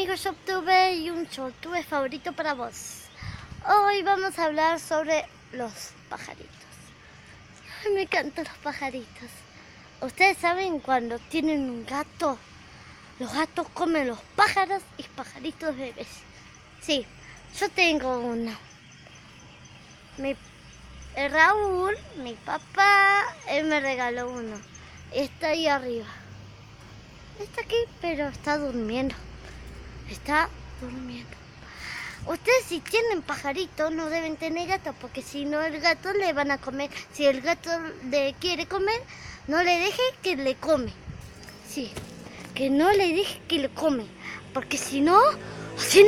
amigos YouTube y un YouTube favorito para vos. Hoy vamos a hablar sobre los pajaritos. Ay, me encantan los pajaritos. Ustedes saben cuando tienen un gato, los gatos comen los pájaros y pajaritos bebés. Sí, yo tengo uno. Raúl, mi papá, él me regaló uno. Está ahí arriba. Está aquí, pero está durmiendo. Está durmiendo. Ustedes si tienen pajaritos no deben tener gato, porque si no el gato le van a comer. Si el gato le quiere comer, no le deje que le come. Sí, que no le deje que le come, porque si no se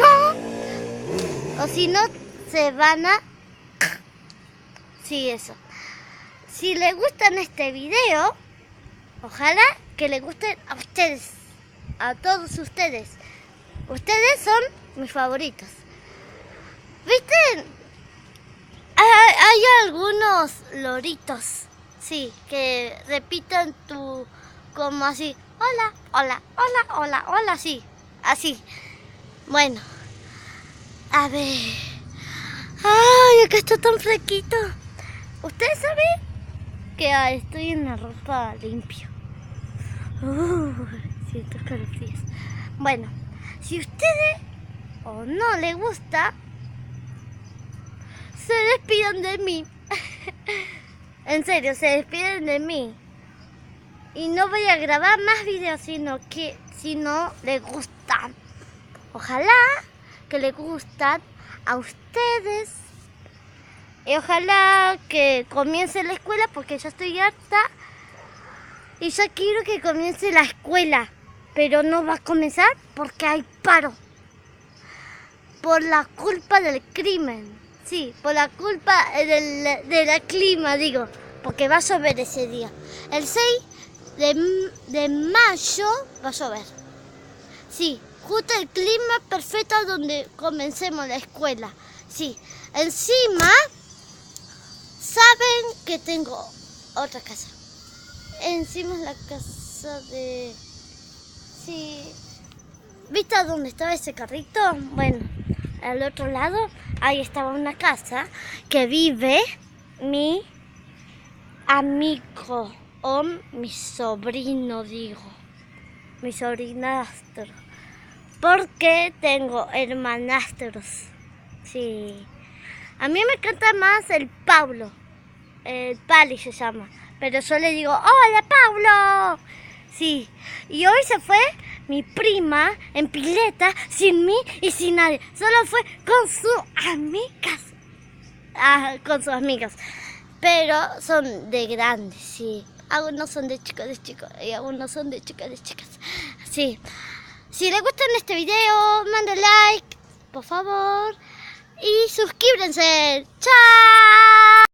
van a... Sí, eso. Si les gustan este video, ojalá que les gusten a ustedes, a todos ustedes. Ustedes son mis favoritos. ¿Viste? Hay algunos loritos, sí, que repitan como así, hola, hola, hola, hola, hola, sí, así. Bueno, a ver. Ay, acá está tan fresquito. ¿Ustedes saben que estoy en la ropa limpia? Siento escalofríos. Bueno, si a ustedes o no les gusta, se despidan de mí. En serio, se despiden de mí. Y no voy a grabar más videos, sino que si no les gustan. Ojalá que les gustan a ustedes. Y ojalá que comience la escuela, porque ya estoy harta. Y ya quiero que comience la escuela. Pero no va a comenzar porque hay paro. Por la culpa del crimen. Sí, por la culpa de la clima, digo. Porque va a llover ese día. El 6 de mayo va a llover. Sí, justo el clima perfecto donde comencemos la escuela. Sí, encima... Saben que tengo otra casa. Encima es la casa de... Sí. ¿Viste a dónde estaba ese carrito? Bueno, al otro lado, ahí estaba una casa que vive mi amigo o mi sobrino, digo. Mi sobrinastro. Porque tengo hermanastros. Sí. A mí me encanta más el Pablo. El Pali se llama. Pero yo le digo, ¡hola, Pablo! Sí. Y hoy se fue mi prima en pileta, sin mí y sin nadie. Solo fue con sus amigas. Con sus amigas. Pero son de grandes, sí. Algunos son de chicos y algunos son de chicas. Sí. Si les gusta este video, manden like, por favor. Y suscríbanse. ¡Chao!